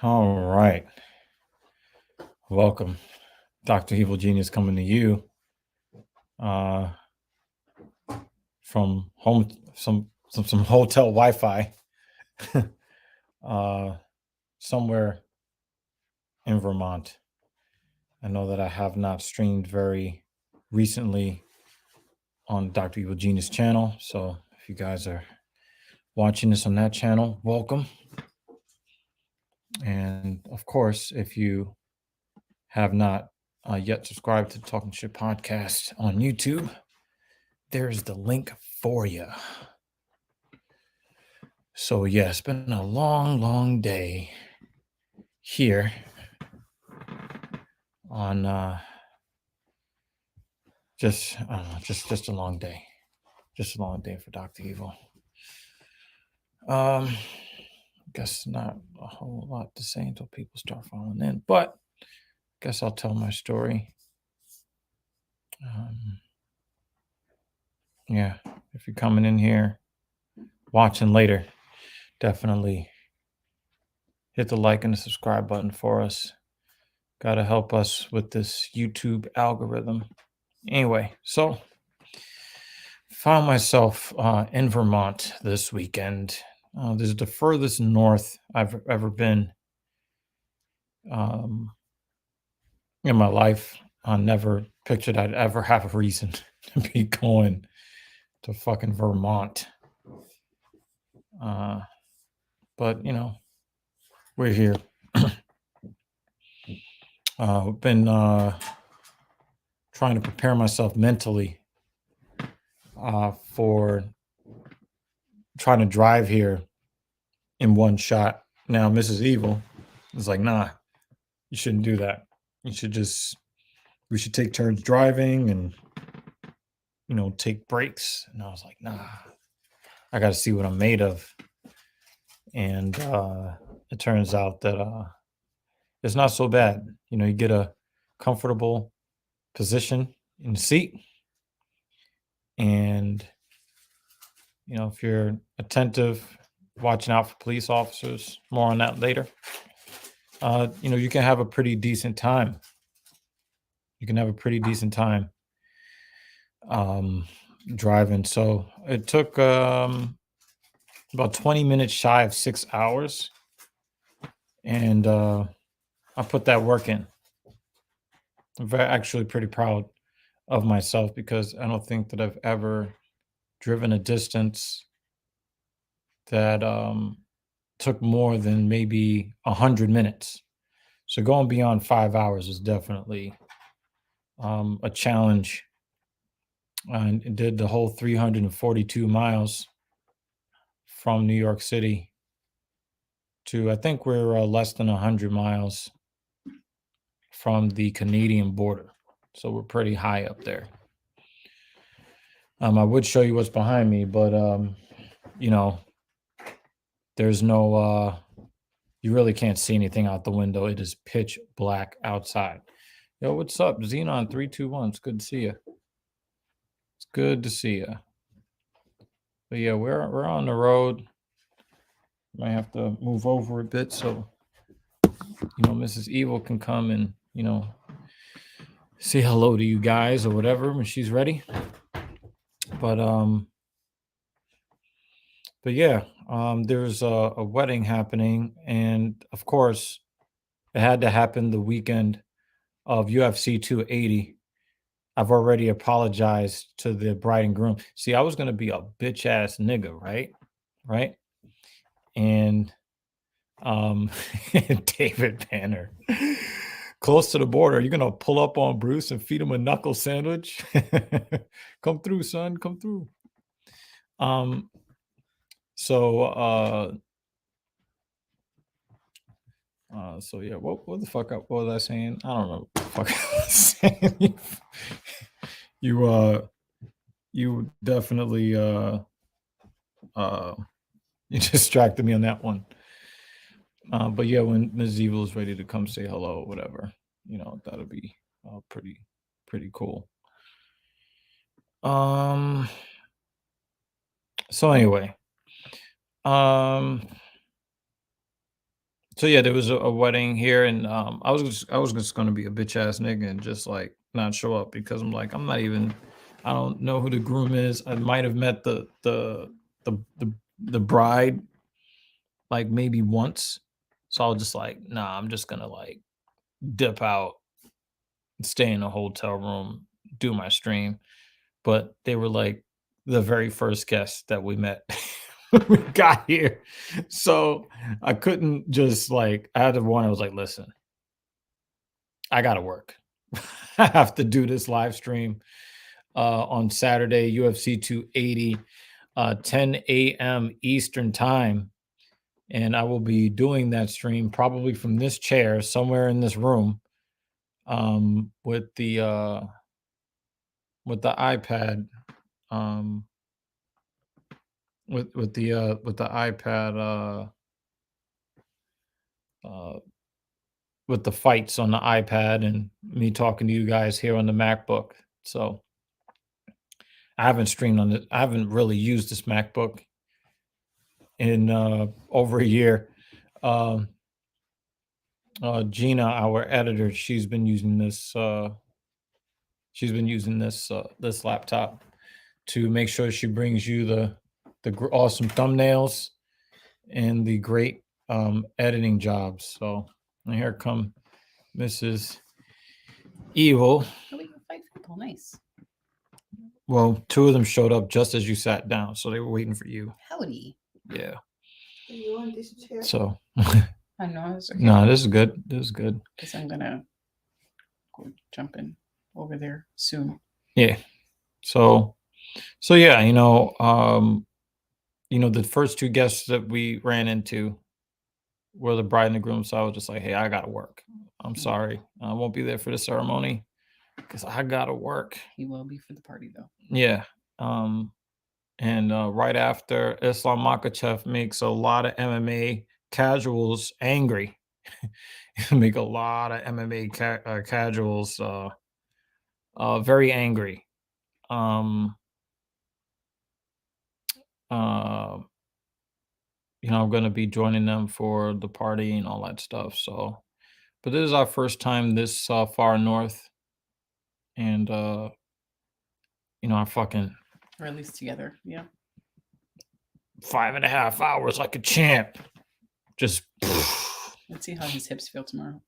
All right. Welcome. Dr. Evil Genius coming to you uh, from home, some hotel Wi-Fi uh, somewhere in Vermont. I know that I have not streamed very recently on Dr. Evil Genius channel. So if you guys are watching this on that channel, welcome. And of course, if you have not yet subscribed to the Talking Shit podcast on YouTube, there's the link for you. So yeah, it's been a long day here on just I don't know, just a long day. Just a long day for Dr. Evil. Guess not a whole lot to say until people start falling in, but guess I'll tell my story. Yeah, if you're coming in here watching later, definitely hit the like and the subscribe button for us. Gotta help us with this YouTube algorithm. Anyway, so found myself in Vermont this weekend. This is the furthest north I've ever been um, in my life. I never pictured I'd ever have a reason to be going to fucking Vermont. But, we're here. Been trying to prepare myself mentally for trying to drive here in one shot. Now, Mrs. Evil is like, nah, you shouldn't do that. We should take turns driving and, take breaks. And I was like, nah, I got to see what I'm made of. And it turns out that it's not so bad. You get a comfortable position in the seat. And, if you're attentive, watching out for police officers, more on that later, you can have a pretty decent time. Driving. So it took about 20 minutes shy of 6 hours. And I put that work in. I'm actually pretty proud of myself because I don't think that I've ever driven a distance that took more than maybe 100 minutes. So going beyond 5 hours is definitely a challenge. I did the whole 342 miles from New York City to, I think we're less than 100 miles from the Canadian border. So we're pretty high up there. I would show you what's behind me, but there's no you really can't see anything out the window. It is pitch black outside. Yo, what's up? Xenon 321. It's good to see you. It's good to see you. But yeah, we're on the road. Might have to move over a bit so Mrs. Evil can come and say hello to you guys or whatever when she's ready. But yeah, there's a wedding happening, and of course, it had to happen the weekend of UFC 280. I've already apologized to the bride and groom. See, I was gonna be a bitch ass nigga, right? Right? And David Banner, close to the border, you're gonna pull up on Bruce and feed him a knuckle sandwich. Come through, son. Come through. So yeah, what the fuck what was I saying? I don't know what the fuck I was saying. You definitely you distracted me on that one. But yeah, when Ms. Evil is ready to come say hello, whatever, that'll be pretty cool. So anyway, So yeah, there was a wedding here, and I was just gonna be a bitch ass nigga and just like not show up because I'm like I'm not even I don't know who the groom is. I might have met the bride like maybe once, so I was just like, nah, I'm just gonna like dip out, stay in a hotel room, do my stream. But they were like the very first guests that we met when we got here. So I couldn't just like I had to warn, I was like, listen, I gotta work. I have to do this live stream on Saturday, UFC 280, 10 a.m. Eastern time. And I will be doing that stream probably from this chair somewhere in this room with the iPad um with the iPad with the fights on the iPad and me talking to you guys here on the MacBook. So I haven't streamed on it. I haven't really used this MacBook in over a year. Um Gina, our editor, she's been using this laptop to make sure she brings you the awesome thumbnails and the great editing jobs. So and here come Mrs. Evil. Oh, we can fight people. Nice. Well, two of them showed up just as you sat down, so they were waiting for you. Howdy. Yeah. Do you want this chair? So I know. It's okay. no, this is good. This is good. Because I'm gonna go jump in over there soon. Yeah. So yeah, the first two guests that we ran into were the bride and the groom. So I was just like, hey, I gotta work. I'm sorry. I won't be there for the ceremony because I gotta work. He will be for the party though. Yeah. And right after Islam Makhachev makes a lot of MMA casuals angry. Make a lot of MMA casuals very angry. Um, uh, I'm going to be joining them for the party and all that stuff. So, but this is our first time this far north, and I fucking Or at least together. Yeah. 5.5 hours like a champ. Just Let's see how his hips feel tomorrow.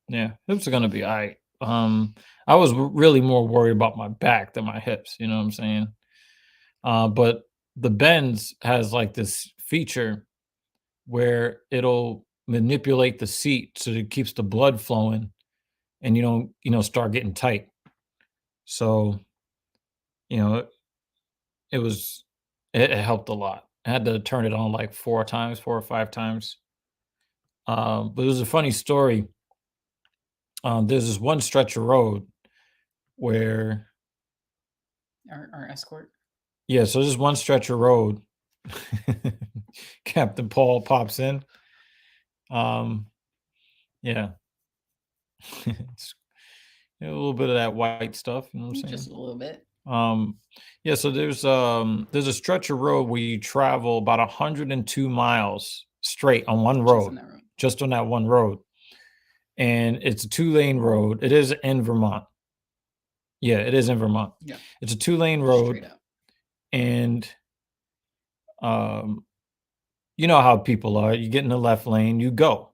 yeah, hips are gonna be all right. I was really more worried about my back than my hips. You know what I'm saying? But the Benz has like this feature where it'll manipulate the seat so that it keeps the blood flowing, and you don't start getting tight. So, it was it helped a lot. I had to turn it on like 4 or 5 times. But it was a funny story. There's this one stretch of road where Our escort. yeah, so there's one stretch of road. Captain Paul pops in. Yeah. It's a little bit of that white stuff, you know what I'm saying? Just a little bit. Yeah, so there's a stretch of road where you travel about 102 miles straight on one road. Just on that one road. And it's a 2-lane road. It is in Vermont. Yeah, it is in Vermont. Yeah. It's a 2-lane road. Straight up. And you know how people are. You get in the left lane, you go.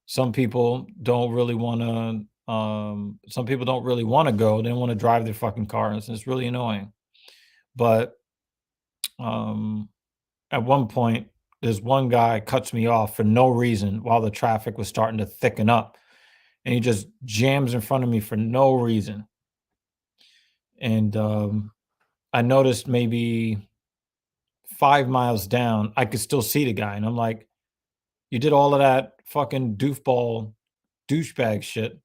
Some people don't really want to go. They don't want to drive their fucking cars. It's really annoying. But at one point, there's one guy cuts me off for no reason while the traffic was starting to thicken up. And he just jams in front of me for no reason. And I noticed maybe 5 miles down, I could still see the guy. And I'm like, you did all of that fucking douchebag shit.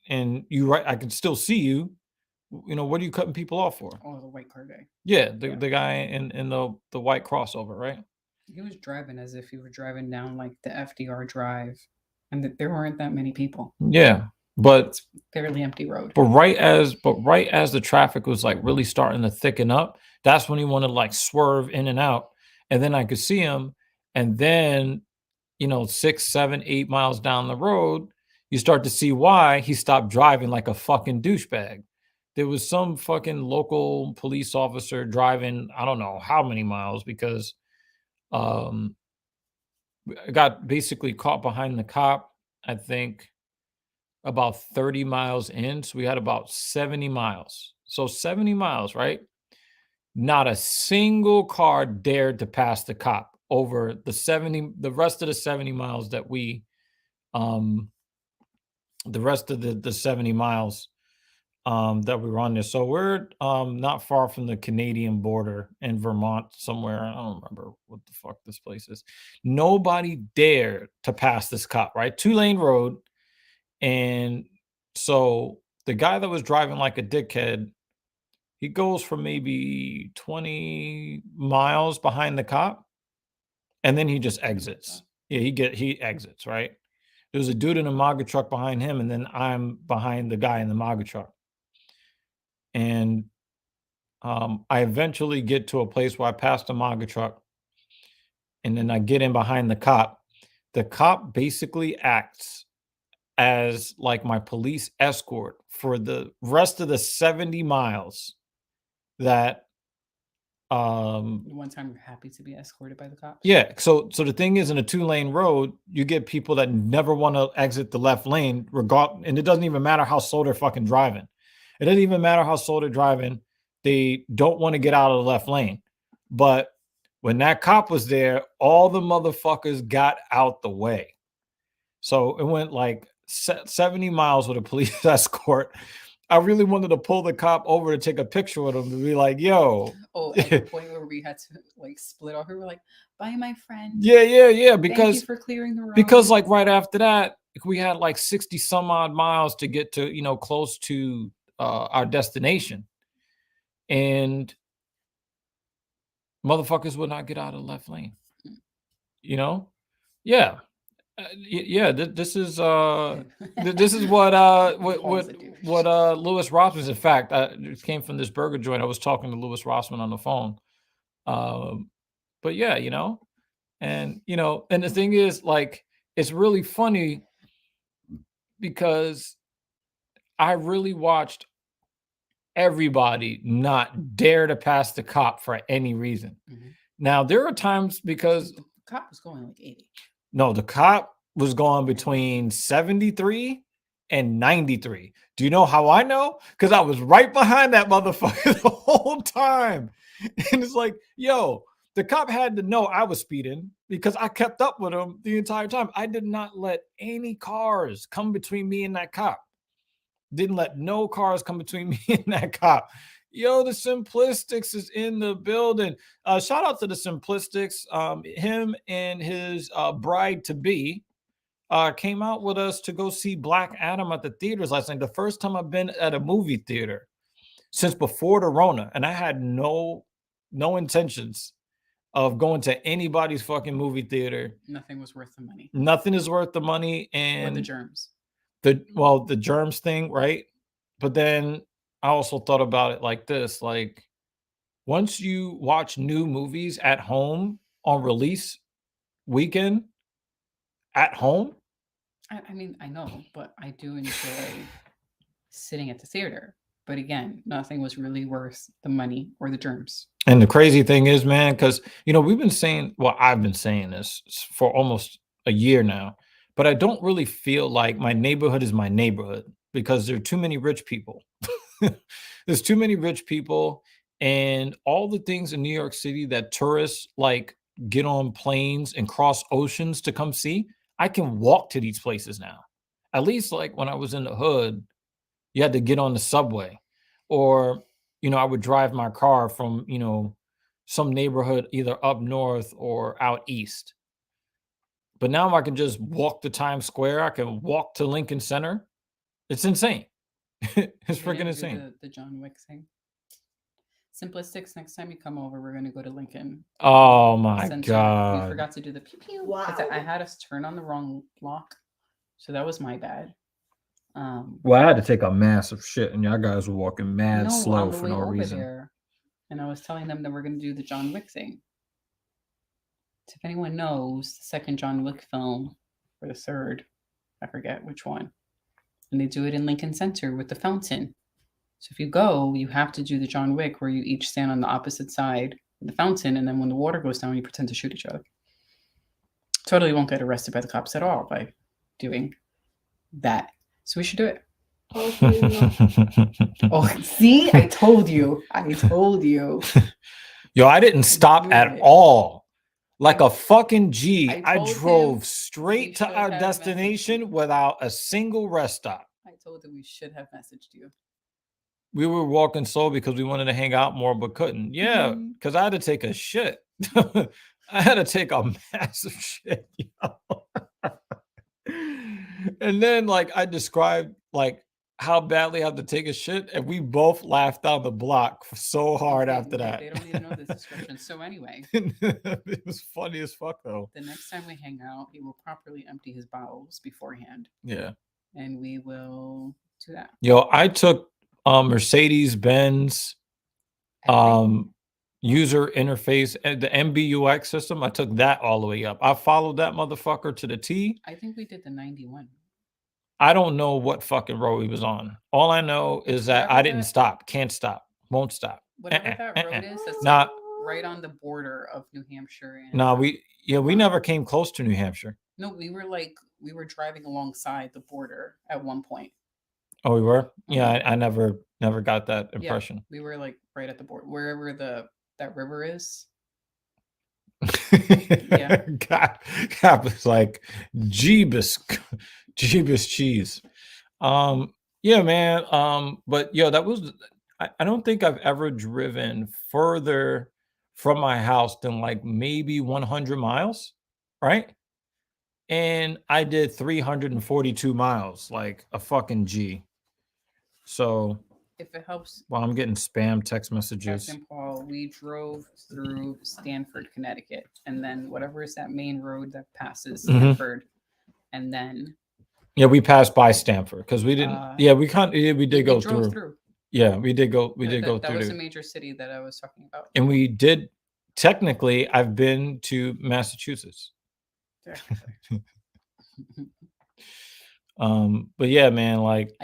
And I can still see you. What are you cutting people off for? Oh, the white car guy. Yeah, the guy in the white crossover, right? He was driving as if he were driving down like the FDR Drive, and that there weren't that many people. Yeah, but It's fairly empty road. But right as the traffic was like really starting to thicken up, that's when he wanted to like swerve in and out, and then I could see him, and then 6, 7, 8 miles down the road, you start to see why he stopped driving like a fucking douchebag. There was some fucking local police officer driving, I don't know how many miles, because I got basically caught behind the cop, I think about 30 miles in. So we had about 70 miles. So 70 miles, right? Not a single car dared to pass the cop over the rest of the 70 miles that the rest of the 70 miles that we were on there. So we're not far from the Canadian border in Vermont somewhere. I don't remember what the fuck this place is. Nobody dared to pass this cop, right? 2-lane road. And so the guy that was driving like a dickhead, he goes for maybe 20 miles behind the cop, and then he just exits. Yeah, he exits, right? There's a dude in a MAGA truck behind him, and then I'm behind the guy in the MAGA truck. And I eventually get to a place where I pass the MAGA truck, and then I get in behind the cop. The cop basically acts as like my police escort for the rest of the 70 miles that One time you're happy to be escorted by the cops. yeah, so the thing is, in a 2-lane road, you get people that never want to exit the left lane, and it doesn't even matter how slow they're fucking driving. It doesn't even matter how slow they're driving. They don't want to get out of the left lane. But when that cop was there, all the motherfuckers got out the way. So it went like 70 miles with a police escort. I really wanted to pull the cop over to take a picture with him to be like, yo. Oh, at the point where we had to like split off, we were like, bye, my friend. Yeah. Thank you for clearing the road. Because like right after that, we had like 60 some odd miles to get to, close to our destination. And motherfuckers would not get out of the left lane. Yeah. This is this is what Louis Rossman. In fact, it came from this burger joint. I was talking to Louis Rossman on the phone. But yeah, and and the thing is, like, it's really funny because I really watched everybody not dare to pass the cop for any reason. Mm-hmm. Now there are times because the cop was going like 80. No, the cop was going between 73 and 93. Do you know how I know? Because I was right behind that motherfucker the whole time. And it's like, yo, the cop had to know I was speeding because I kept up with him the entire time. I did not let any cars come between me and that cop. Didn't let no cars come between me and that cop. Yo, the Simplistics is in the building. Shout out to the Simplistics. Him and his bride-to-be came out with us to go see Black Adam at the theaters last night. The first time I've been at a movie theater since before the Rona. And I had no intentions of going to anybody's fucking movie theater. Nothing was worth the money. Nothing is worth the money. And or the germs. The germs thing, right? But then I also thought about it like this, like once you watch new movies at home on release weekend at home. I mean, I know, but I do enjoy sitting at the theater. But again, nothing was really worth the money or the germs. And the crazy thing is, man, because, we've been saying, well, I've been saying this for almost a year now, but I don't really feel like my neighborhood is my neighborhood because there are too many rich people. There's too many rich people, and all the things in New York City that tourists like get on planes and cross oceans to come see, I can walk to these places now. At least like when I was in the hood, you had to get on the subway, or I would drive my car from some neighborhood either up north or out east. But now I can just walk to Times Square. I can walk to Lincoln Center. It's insane. It's freaking insane. The John Wick thing. Simplistics, next time you come over, we're going to go to Lincoln. Oh my Center. God. We forgot to do the pew pew. Wow. I had us turn on the wrong lock. So that was my bad. Well, I had to take a massive shit, and y'all guys were walking mad slow for no reason. There, and I was telling them that we're going to do the John Wick thing So if anyone knows the second John Wick film or the third, I forget which one, and they do it in Lincoln Center with the fountain. So if you go, you have to do the John Wick where you each stand on the opposite side of the fountain, and then when the water goes down, you pretend to shoot each other. Totally won't get arrested by the cops at all by doing that. So we should do it. Oh, see, I told you. I told you. Yo, I didn't stop Do at it. all. Like a fucking G, I I told him drove he straight to should our have destination messaged you. without a single rest stop. I told him we should have messaged you. We were walking slow because we wanted to hang out more, but couldn't. Yeah, Mhm. because I had to take a shit. I had to take a massive shit. And then, like, I described like how badly I had to take a shit, and we both laughed down the block so hard Okay, after that. They don't need to know this description. So anyway, It was funny as fuck, though. the next time we hang out, he will properly empty his bowels beforehand, Yeah. and we will do that. Yo, I took Mercedes-Benz Everything. user interface and the MBUX system. I took that all the way up. I followed that motherfucker to the T. I think we did the 91. I don't know what fucking road he was on. All I know is that I Whatever didn't that- stop, can't stop, won't stop. Whatever that road is, that's Nah. like right on the border of New Hampshire. And No, we never came close to New Hampshire. no, we were driving alongside the border at one point. Oh, we were? Yeah, I never got that impression. We were like right at the border, wherever that river is. Yeah. Cap is like Jeebus cheese. Yeah, man. But yo, that was I don't think I've ever driven further from my house than like maybe 100 miles, right? And I did 342 miles, like a fucking G. So If it helps, while I'm getting spam text messages. Captain Paul, we drove through Stanford, Connecticut, and then whatever is that main road that passes Mhm. Stanford, and then Yeah, we passed by Stanford because we didn't. Yeah, we did go drove through. Yeah, we did go. We did go that through. was there. a major city that I was talking about. And we did. Technically, I've been to Massachusetts. But yeah, man, like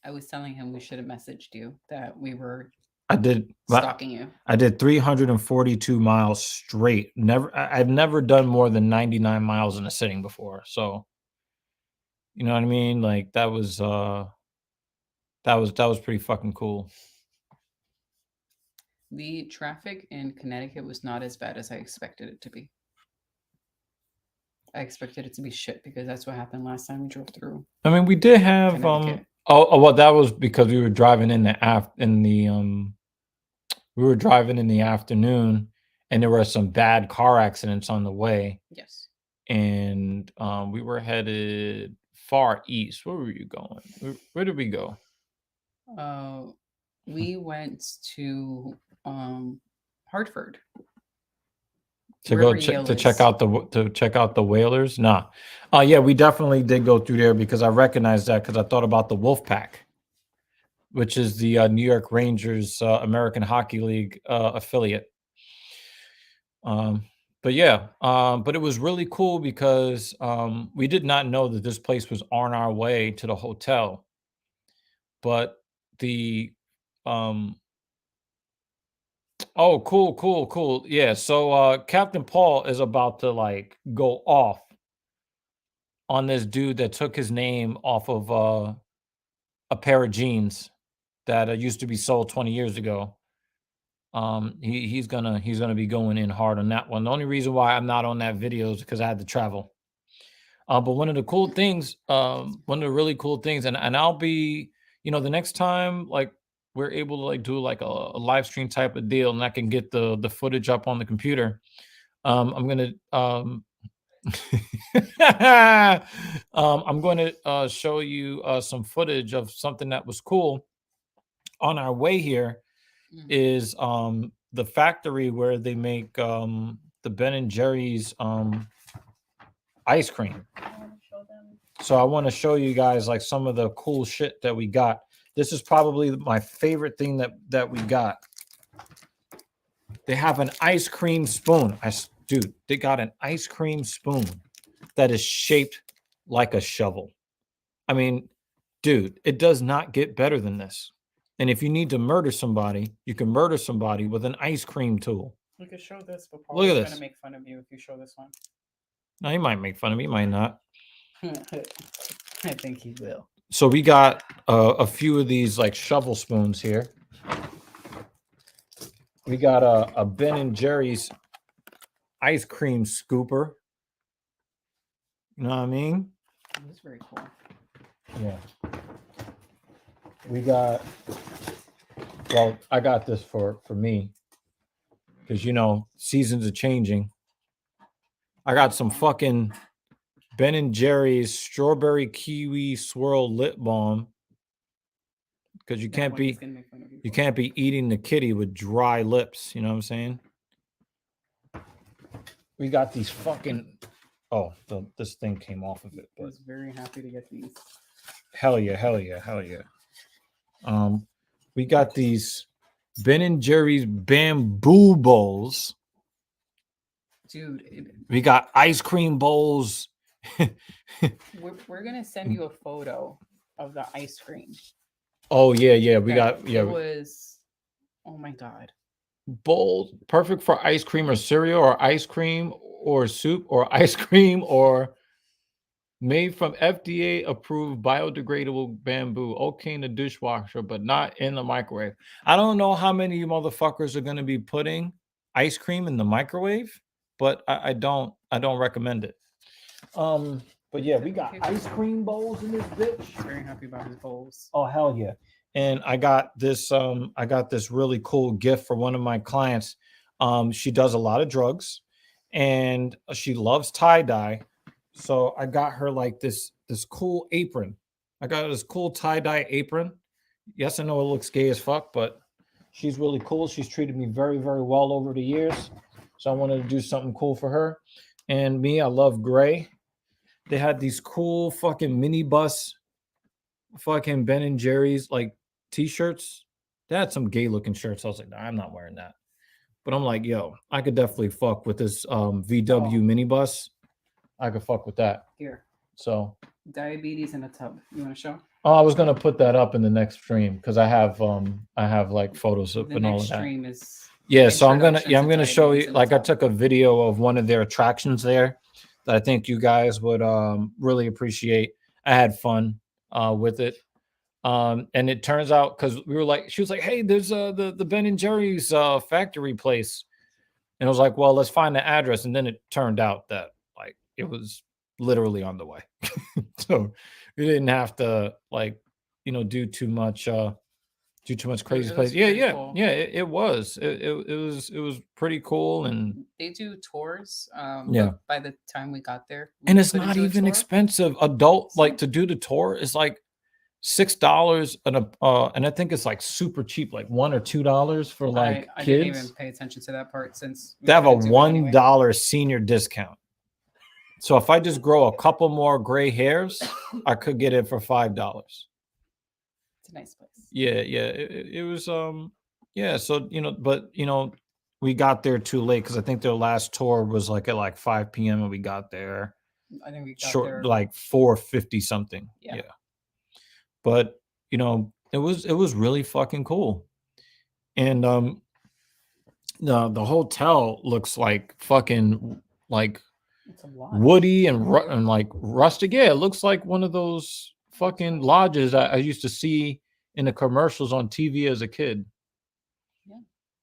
I was telling him we should have messaged you that we were I did stalking you. I did 342 miles straight. I've never done more than 99 miles in a sitting before. So you know what I mean? Like that was pretty fucking cool. The traffic in Connecticut was not as bad as I expected it to be. I expected it to be shit because that's what happened last time we drove through. I mean, we did have Connecticut. well, that was because we were driving we were driving in the afternoon, and there were some bad car accidents on the way. Yes. And we were headed far east. Where were you going? Where did we go? We went to Hartford. To River go check Yale to check out the whalers. Nah, yeah, we definitely did go through there because I recognized that because I thought about the Wolf Pack, which is the New York Rangers American Hockey League affiliate. But yeah, but it was really cool because we did not know that this place was on our way to the hotel, but the oh, cool. Yeah. So Captain Paul is about to like go off on this dude that took his name off of a pair of jeans that used to be sold 20 years ago. He's gonna be going in hard on that one. The only reason why I'm not on that video is because I had to travel. But one of the cool things, one of the really cool things, and I'll be, the next time like we're able to like do like a live stream type of deal, and I can get the footage up on the computer. I'm gonna I'm going to show you some footage of something that was cool on our way here. Is the factory where they make the Ben and Jerry's ice cream. So I want to show you guys like some of the cool shit that we got. This is probably my favorite thing that we got. They have an ice cream spoon. dude, they got an ice cream spoon that is shaped like a shovel. I mean, dude, it does not get better than this. And if you need to murder somebody, you can murder somebody with an ice cream tool. We could show this, but Look at Paul's this. gonna make fun of you if you show this one. Now, he might make fun of me, he might not. I think he will. So we got a few of these like shovel spoons here. We got a Ben and Jerry's ice cream scooper. You know what I mean? That's very cool. Yeah. We got, well, I got this for me because, you know, seasons are changing. I got some fucking Ben and Jerry's strawberry kiwi swirl lip balm because you That can't one be he's gonna make fun of you for. can't be eating the kitty with dry lips. You know what I'm saying? We got these fucking. Oh, this thing came off of it. I But was very happy to get these. hell yeah, hell yeah, hell yeah. We got these Ben and Jerry's bamboo bowls. Dude, We got ice cream bowls. we're gonna send you a photo of the ice cream. Oh yeah. We that got It was. Oh my god. bowls perfect for ice cream or cereal or ice cream or soup or ice cream or made from FDA approved biodegradable bamboo. Okay in the dishwasher, but not in the microwave. I don't know how many of you motherfuckers are going to be putting ice cream in the microwave, but I don't recommend it. But yeah, we got ice cream bowls in this bitch. Very happy about his bowls. Oh hell yeah. And I got this really cool gift for one of my clients. She does a lot of drugs and she loves tie-dye. So I got her like this cool apron. I got this cool tie-dye apron. Yes, I know it looks gay as fuck, but she's really cool. She's treated me very, very well over the years. So I wanted to do something cool for her. And me, I love gray. They had these cool fucking minibus fucking Ben and Jerry's like t-shirts. They had some gay looking shirts. I was like, nah, I'm not wearing that. But I'm like, yo, I could definitely fuck with this VW minibus. I could fuck with that. Here, So diabetes in a tub. You want to show? I was gonna put that up in the next stream because I have like photos of The and all next of that. stream is. Yeah, so I'm gonna introduction to show diabetes you in a like I tub. took a video of one of their attractions there that I think you guys would really appreciate. I had fun with it. And it turns out because we were like, she was like, hey, there's the Ben and Jerry's factory place. And I was like, well, let's find the address. And then it turned out that like it was literally on the way. So we didn't have to like, you know, do too much crazy It place. was Yeah, pretty yeah, cool. yeah. It was. It was pretty cool. And They do tours. Yeah. But by the time we got there, and we it's couldn't not do a even tour. expensive. Adult So- like to do the tour is like $6 and I think it's like super cheap, like $1 or $2 for like I didn't kids. even pay attention to that part since we They have a couldn't do it anyway. $1 senior discount. So if I just grow a couple more gray hairs, I could get it for $5. It's a nice place. Yeah. It was yeah. So you know, but you know, we got there too late because I think their last tour was like at like 5 p.m. and we got there I think we got short there. like 4:50 something. Yeah. But you know, it was really fucking cool. And the hotel looks like fucking like It's a lot. woody and like rustic. Yeah, it looks like one of those fucking lodges I used to see in the commercials on TV as a kid.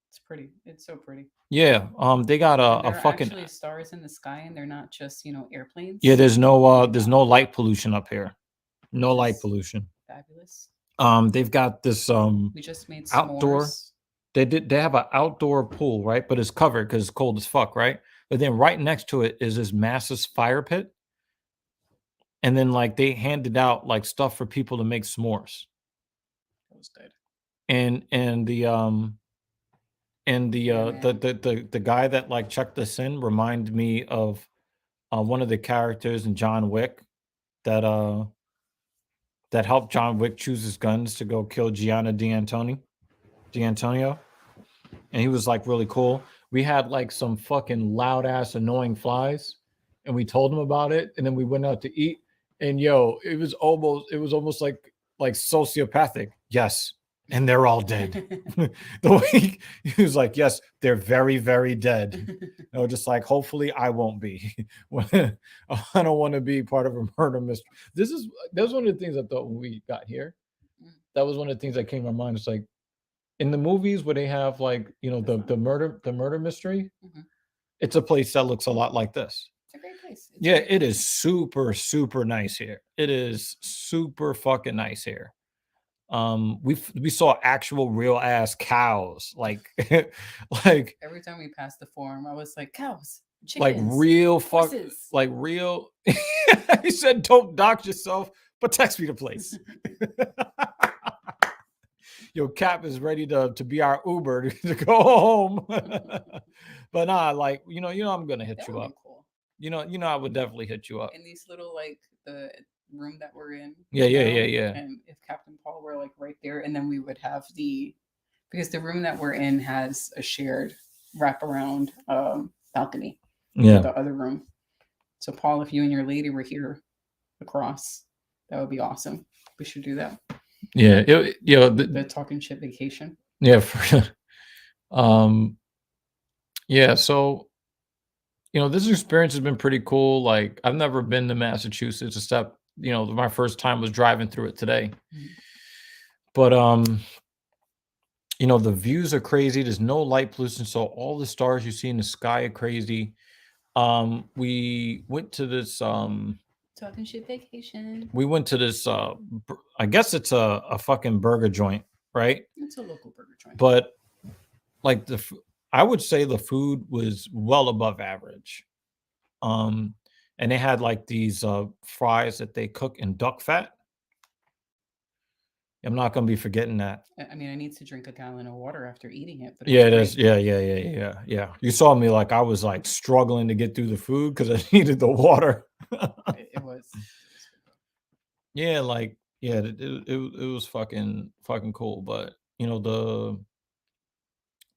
It's pretty. It's so pretty. Yeah, they got And a there are fucking actually stars in the sky, and they're not just airplanes. yeah. There's no light pollution up here. No light Just pollution. Fabulous. They've got this We just made outdoor. s'mores. They have an outdoor pool, right? But it's covered because it's cold as fuck, right? But then right next to it is this massive fire pit. And then like they handed out like stuff for people to make s'mores. That was good. And the Yeah, man. the guy that like checked this in reminded me of one of the characters in John Wick that helped John Wick choose his guns to go kill Gianna D'Antonio. And he was like really cool. we had like some fucking loud ass annoying flies, and we told them about it, and then we went out to eat, and yo, it was almost like sociopathic. Yes, and they're all dead. The way he was like, yes, they're very, very dead. Just like, hopefully I won't be. I don't want to be part of a murder mystery. That was one of the things I thought when we got here. That was one of the things that came to my mind. It's like in the movies where they have like, the murder mystery, it's a place that looks a lot like this. It's a great place. Yeah, it is super, super nice here. It is super fucking nice here. We saw actual real ass cows, like like every time we passed the farm, I was like, cows, like chickens, real horses. like real. He said, "Don't dox yourself, but text me the place." Yo, Cap is ready to be our Uber to go home. But nah, like I'm gonna hit That you would up. be cool. I would definitely hit you up. In these little like the room that we're in. Yeah. And if Captain Paul were like right there, and then we would have because the room that we're in has a shared wraparound balcony. Yeah. With the other room. So Paul, if you and your lady were here across, that would be awesome. We should do that. Yeah. The talking shit vacation. Yeah. Yeah. So, this experience has been pretty cool. Like, I've never been to Massachusetts except, my first time was driving through it today. But, the views are crazy. There's no light pollution. So all the stars you see in the sky are crazy. We went to this, talking shit vacation. We went to this, I guess it's a fucking burger joint, right? It's a local burger joint. But like I would say the food was well above average. And they had like these fries that they cook in duck fat. I'm not gonna be forgetting that. I mean, I need to drink a gallon of water after eating it. But yeah, it is. Yeah. You saw me like I was like struggling to get through the food because I needed the water. It was. Yeah, like it was fucking cool. But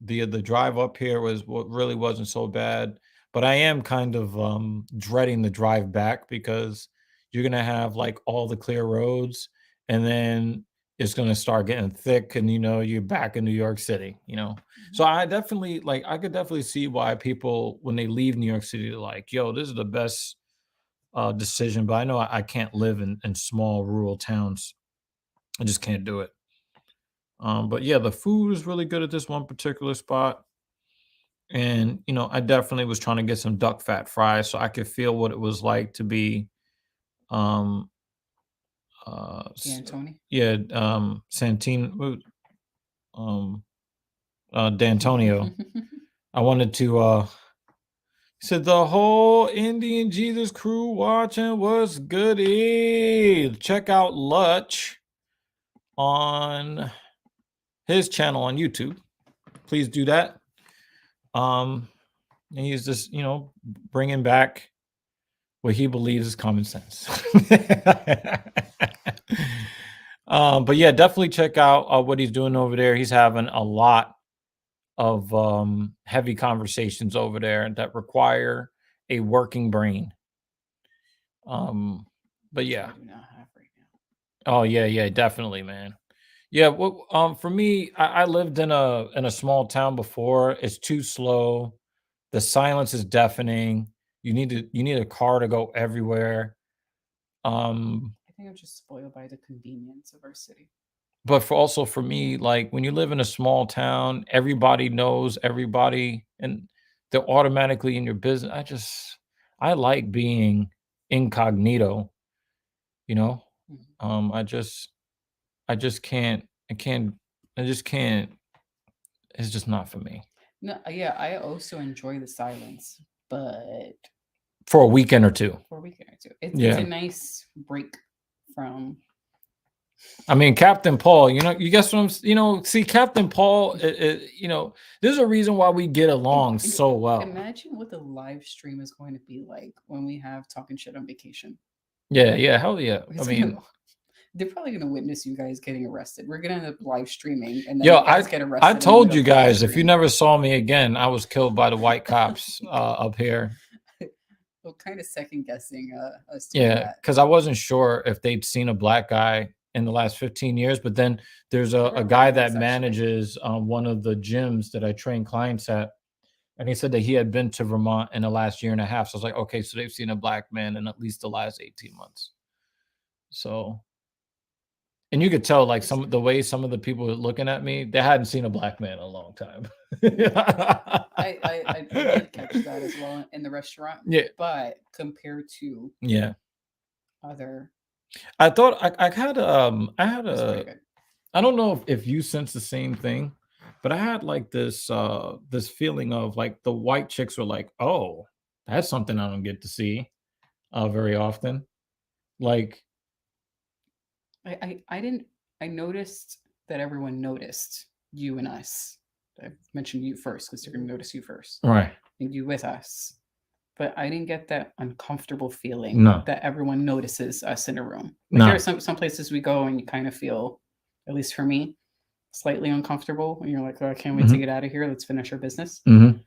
the drive up here was what really wasn't so bad. But I am kind of dreading the drive back because you're gonna have like all the clear roads, and then it's gonna start getting thick, and you're back in New York City. So I could definitely see why people when they leave New York City, they're like, yo, this is the best decision. But I know I can't live in small rural towns. I just can't do it. But yeah, the food is really good at this one particular spot. And, I definitely was trying to get some duck fat fries so I could feel what it was like to be, um, D'Antoni? yeah, Santino, D'Antonio. I wanted to, said the whole Indian Jesus crew watching was goody. Check out Lutch on his channel on YouTube. Please do that. And he's just, bringing back what he believes is common sense. But yeah, definitely check out what he's doing over there. He's having a lot of heavy conversations over there that require a working brain. But yeah. I do not have right now. Oh yeah, definitely, man. Yeah, well, for me, I lived in a small town before. It's too slow. The silence is deafening. You need a car to go everywhere. I think I'm just spoiled by the convenience of our city. But for me, like when you live in a small town, everybody knows everybody, and they're automatically in your business. I like being incognito. I just can't. It's just not for me. No, yeah, I also enjoy the silence, but for a weekend or two. It's a nice break from. I mean, Captain Paul, you guess what I'm, see, Captain Paul, there's a reason why we get along so well. Imagine what the live stream is going to be like when we have talking shit on vacation. Yeah, hell yeah. They're probably gonna witness you guys getting arrested. We're gonna end up live streaming, and then Yo, you guys get arrested. I and told end you up live guys, if you streaming. never saw me again, I was killed by the white cops up here. Well, kind of second guessing us doing Yeah, that. because I wasn't sure if they'd seen a black guy in the last 15 years, but then there's a Correct, guy that actually. manages one of the gyms that I train clients at, and he said that he had been to Vermont in the last year and a half. So I was like, okay, so they've seen a black man in at least the last 18 months. So, and you could tell, like, the way some of the people were looking at me, they hadn't seen a black man in a long time. I did catch that as well in the restaurant. Yeah. But compared to Yeah. other, I thought I had it's pretty good. I don't know if you sense the same thing, but I had like this this feeling of like the white chicks were like, oh, that's something I don't get to see very often. Like, I didn't. I noticed that everyone noticed you and us. I mentioned you first because they're gonna notice you first. right. And you with us. But I didn't get that uncomfortable feeling No. that everyone notices us in a room. Like No. there are some places we go and you kind of feel, at least for me, slightly uncomfortable. And you're like, oh, I can't wait to get out of here. Let's finish our business. But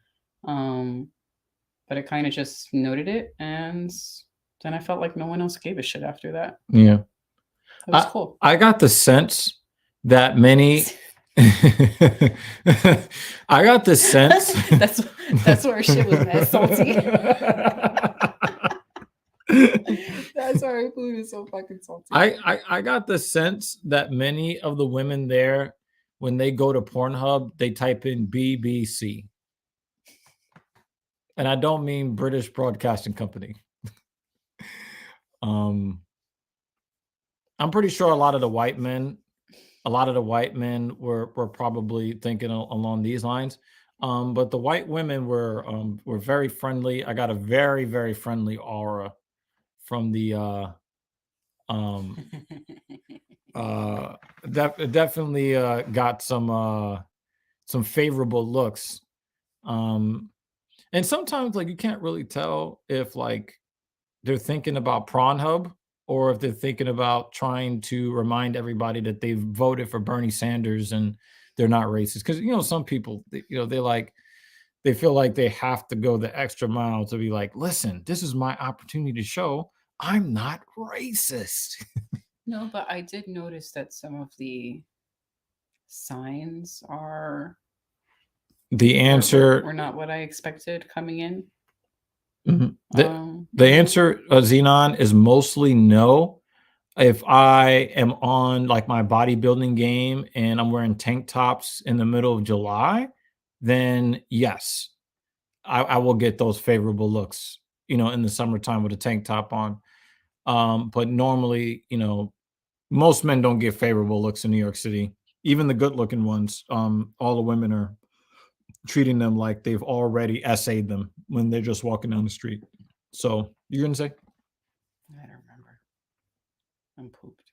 I kind of just noted it, and then I felt like no one else gave a shit after that. Yeah. It was cool. I got the sense that many I got the sense that's where our shit was mad salty. That's why our food is so fucking salty. I got the sense that many of the women there, when they go to Pornhub, they type in BBC. And I don't mean British Broadcasting Company. I'm pretty sure a lot of the white men were probably thinking along these lines. But the white women were very friendly. I got a very, very friendly aura from the definitely got some favorable looks. And sometimes, like, you can't really tell if, like, they're thinking about Pornhub or if they're thinking about trying to remind everybody that they've voted for Bernie Sanders and they're not racist. Because, you know, some people, they feel like they have to go the extra mile to be like, listen, this is my opportunity to show I'm not racist. No, but I did notice that some of the signs are The answer were not what I expected coming in. The answer, Xenon, is mostly no. If I am on like my bodybuilding game and I'm wearing tank tops in the middle of July, then yes, I will get those favorable looks, you know, in the summertime with a tank top on. But normally, you know, most men don't get favorable looks in New York City. Even the good looking ones, all the women are treating them like they've already essayed them when they're just walking down the street. So you're gonna say? I don't remember. I'm pooped.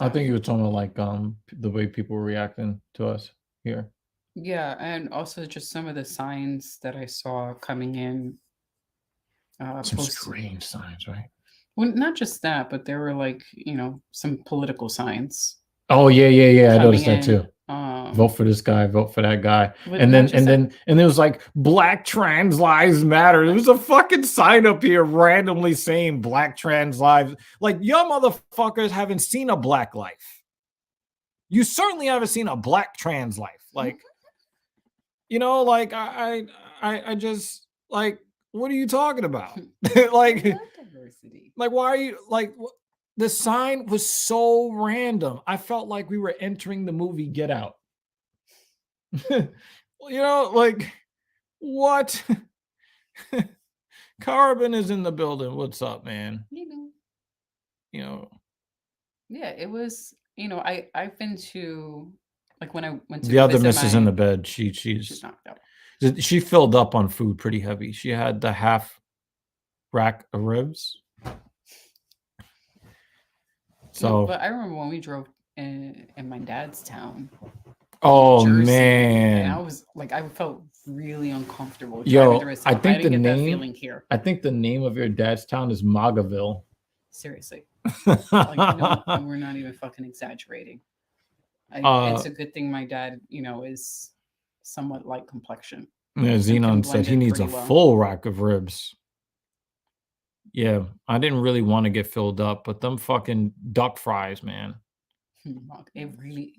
I think you were talking about like the way people were reacting to us here. Yeah, and also just some of the signs that I saw coming in. Some strange signs, right? Well, not just that, but there were like, you know, some political signs. Oh yeah. I noticed that too. Vote for this guy, vote for that guy. And then there was like Black Trans Lives Matter. There was a fucking sign up here randomly saying Black Trans Lives. Like, y'all motherfuckers haven't seen a black life. You certainly haven't seen a black trans life. Like, you know, like I just like, what are you talking about? Like diversity. Like, why are you like the sign was so random. I felt like we were entering the movie Get Out. You know, like, what? Carbon is in the building. What's up, man? You know. Yeah, it was, you know, I've been to, like, when I went to the other miss is in the bed. She's knocked out. She filled up on food pretty heavy. She had the half rack of ribs. So, but I remember when we drove in my dad's town. Oh Jersey, man! And I was like, I felt really uncomfortable. Yo, I think the name. I think the name of your dad's town is Magaville. Seriously. Like, no, and we're not even fucking exaggerating. It's a good thing my dad, is somewhat light complexion. Yeah, Xenon said blend he in needs a pretty well. full rack of ribs. Yeah, I didn't really want to get filled up, but them fucking duck fries, man. It really,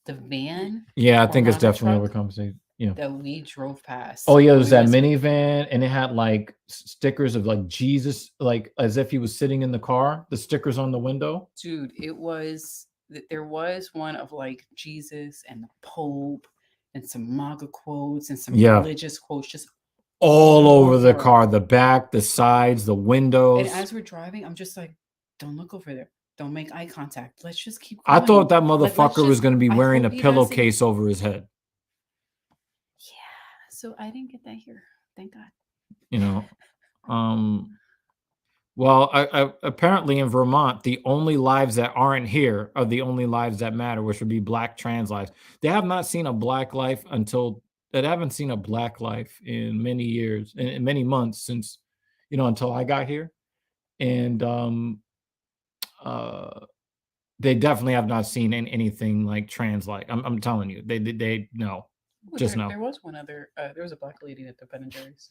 the van Yeah, I or think it's Honda definitely truck overcompensating. Yeah. that we drove past. Oh yeah, when there's we that went to- minivan, and it had like stickers of like Jesus, like as if he was sitting in the car. The stickers on the window. Dude, there was one of like Jesus and the Pope and some MAGA quotes and some Yeah. religious quotes just All over the over. car, the back, the sides, the windows. And as we're driving, I'm just like, don't look over there. Don't make eye contact. Let's just keep I going. thought that let's motherfucker was just- going to be I wearing a hope he doesn't- pillowcase over his head. Yeah. So I didn't get that here. Thank God. You know, well, I apparently in Vermont, the only lives that aren't here are the only lives that matter, which would be Black trans lives. They have not seen a Black life they haven't seen a Black life in many years, in many months since, until I got here. And they definitely have not seen anything like trans like. I'm telling you, they no. Ooh, Just there, no. There was one other. There was a Black lady at the Ben and Jerry's.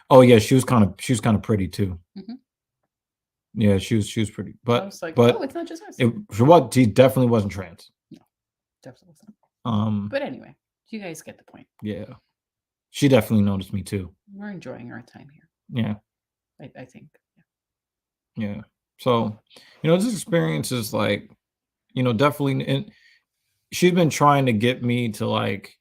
Oh yeah, she was kind of pretty too. Mhm. Yeah, she was pretty, I but was like, but oh, it's not just us. for what she definitely wasn't trans. Definitely wasn't. But anyway, you guys get the point. Yeah, she definitely noticed me too. We're enjoying our time here. Yeah, I think. yeah. So, this experience is like, definitely, and she's been trying to get me to like,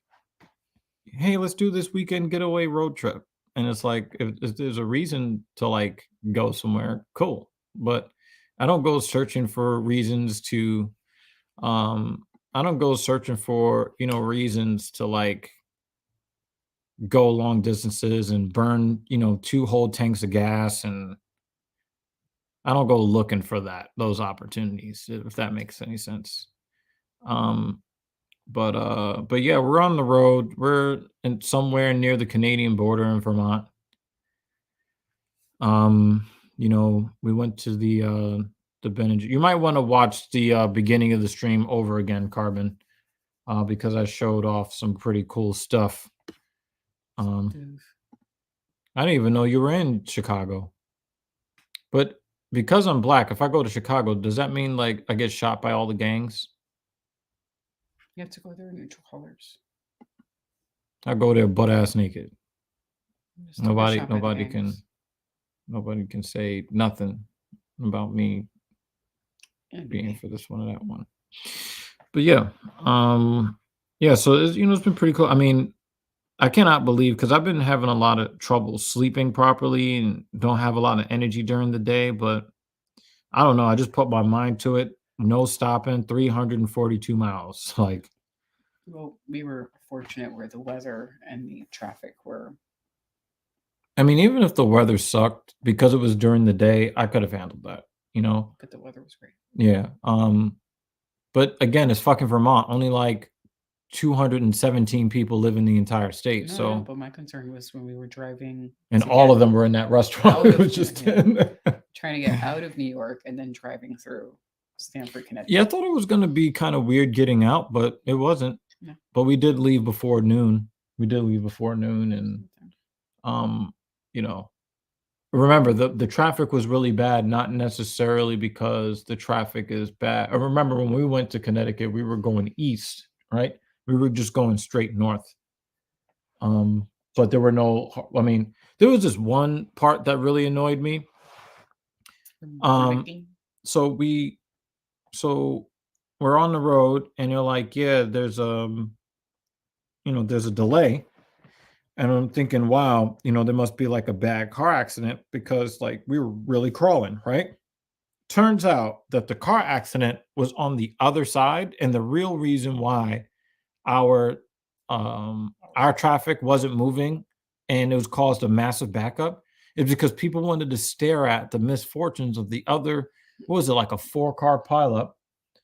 hey, let's do this weekend getaway road trip. And it's like, if there's a reason to like go somewhere, cool. But I don't go searching for reasons to, I don't go searching for, reasons to like go long distances and burn, 2 whole tanks of gas. And I don't go looking for those opportunities, if that makes any sense. But yeah, we're on the road. We're in somewhere near the Canadian border in Vermont. We went to the Ben and you might want to watch the beginning of the stream over again, Carbon, because I showed off some pretty cool stuff. I didn't even know you were in Chicago. But because I'm Black, if I go to Chicago, does that mean like I get shot by all the gangs? You have to go there in neutral colors. I go there butt ass naked. Just don't get shot by the Nobody can say nothing about me being gangs. for this one or that one. But yeah, so it's been pretty cool. I mean, I cannot believe, because I've been having a lot of trouble sleeping properly and don't have a lot of energy during the day, but I don't know. I just put my mind to it. No stopping, 342 miles. Like, Well, we were fortunate where the weather and the traffic were. I mean, even if the weather sucked, because it was during the day, I could have handled that, But the weather was great. Yeah. But again, it's fucking Vermont. Only like 217 people live in the entire state. No, but my concern was when we were driving, and to all get of them were in that restaurant. out It of was just trying to get out of New York and then driving through Stamford, Connecticut. Yeah, I thought it was going to be kind of weird getting out, but it wasn't. No. But we did leave before noon. And remember the traffic was really bad, not necessarily because the traffic is bad. I remember when we went to Connecticut, we were going east, right? We were just going straight north. But there were there was this one part that really annoyed me. So we're on the road and you're like, yeah, there's there's a delay. And I'm thinking, wow, there must be like a bad car accident, because like we were really crawling, right? Turns out that the car accident was on the other side, and the real reason why our traffic wasn't moving and it was caused a massive backup is because people wanted to stare at the misfortunes of the other, what was it, like a 4-car pileup?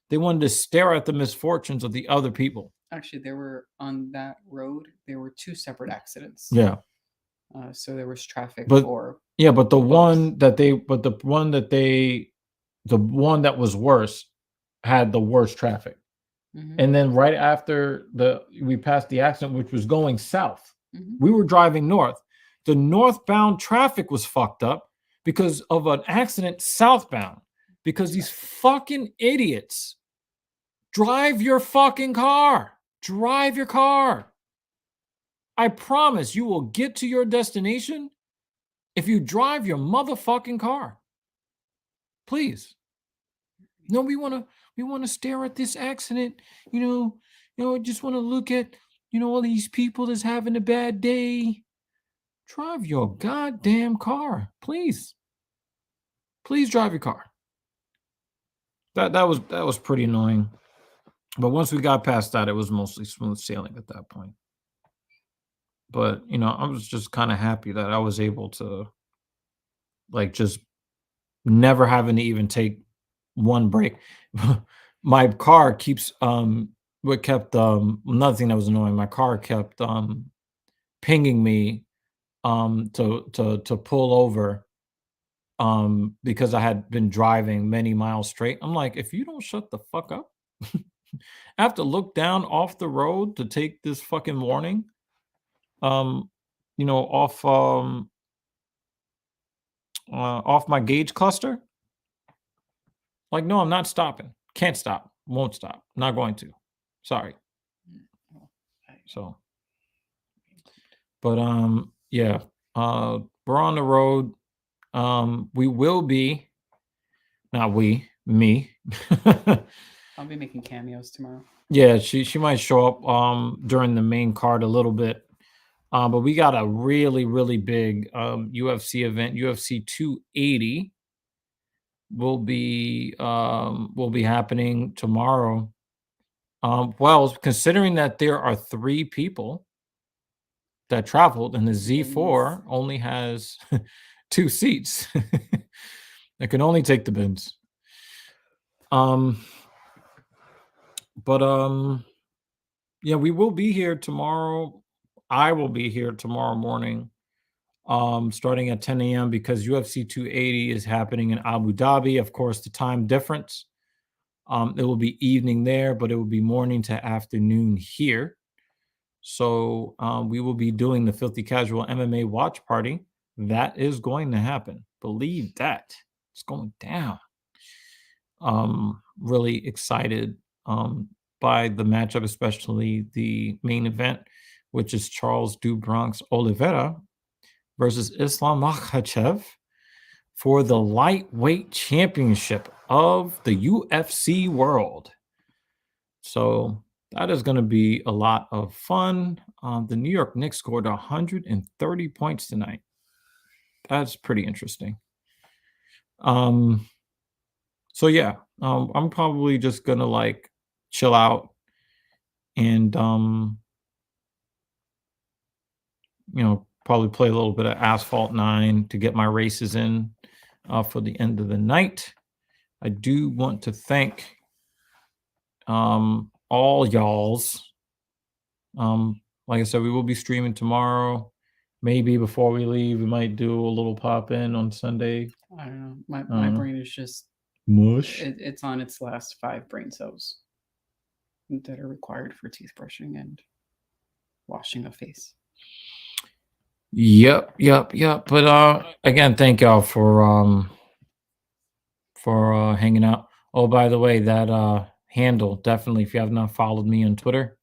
They wanted to stare at the misfortunes of the other people. Actually, there were on that road, there were 2 separate accidents. Yeah. So there was traffic But for Yeah, but the Both. one that was worse had the worst traffic. Mhm. And then right after we passed the accident, which was going south, Mhm. we were driving north. The northbound traffic was fucked up because of an accident southbound. Because these fucking idiots drive your fucking car. Drive your car. I promise you will get to your destination if you drive your motherfucking car. Please. No, we want to stare at this accident, just want to look at, all these people that's having a bad day. Drive your goddamn car, please. Please drive your car. That was pretty annoying. But once we got past that, it was mostly smooth sailing at that point. But, I was just kind of happy that I was able to like just never having to even take one break. My car keeps what kept another thing that was annoying, my car kept pinging me to pull over because I had been driving many miles straight. I'm like, if you don't shut the fuck up, I have to look down off the road to take this fucking warning. Off off my gauge cluster. Like, no, I'm not stopping. Can't stop. Won't stop. Not going to. Sorry. So, but yeah. We're on the road. We will be, not we, me. I'll be making cameos tomorrow. Yeah, she might show up during the main card a little bit. But we got a really, really big UFC event, UFC 280 will be happening tomorrow. Well, considering that there are 3 people that traveled and the Z4 only has 2 seats. It can only take the bins. But yeah, we will be here tomorrow. I will be here tomorrow morning, starting at 10 a.m. because UFC 280 is happening in Abu Dhabi. Of course, the time difference. It will be evening there, but it will be morning to afternoon here. So we will be doing the Filthy Casual MMA watch party. That is going to happen. Believe that. It's going down. Really excited by the matchup, especially the main event, which is Charles do Bronx Oliveira versus Islam Makhachev for the lightweight championship of the UFC world. So that is going to be a lot of fun. The New York Knicks scored 130 points tonight. That's pretty interesting. So yeah, I'm probably just gonna like chill out and probably play a little bit of Asphalt 9 to get my races in for the end of the night. I do want to thank all y'all's. Like I said, we will be streaming tomorrow. Maybe before we leave, we might do a little pop in on Sunday. I don't know. My brain is just Mush. it's on its last 5 brain cells that are required for teeth brushing and washing a face. Yep. But again, thank y'all for hanging out. Oh, by the way, that handle, definitely, if you have not followed me on Twitter,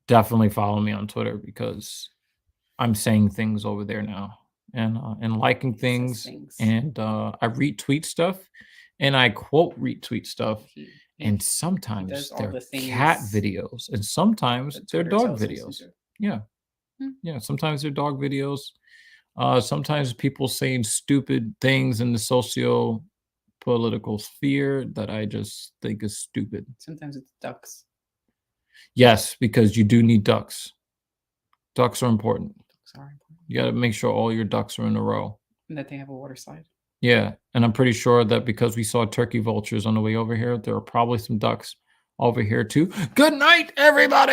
definitely follow me on Twitter because I'm saying things over there now and liking things. And I retweet stuff and I quote retweet stuff. And sometimes they're cat videos and sometimes they're dog videos. Yeah. Yeah. Sometimes they're dog videos. Sometimes people saying stupid things in the socio-political sphere that I just think is stupid. Sometimes it's ducks. Yes, because you do need ducks. Ducks are important. Ducks are important. You got to make sure all your ducks are in a row. And that they have a water slide. Yeah, and I'm pretty sure that because we saw turkey vultures on the way over here, there are probably some ducks over here too. Good night, everybody!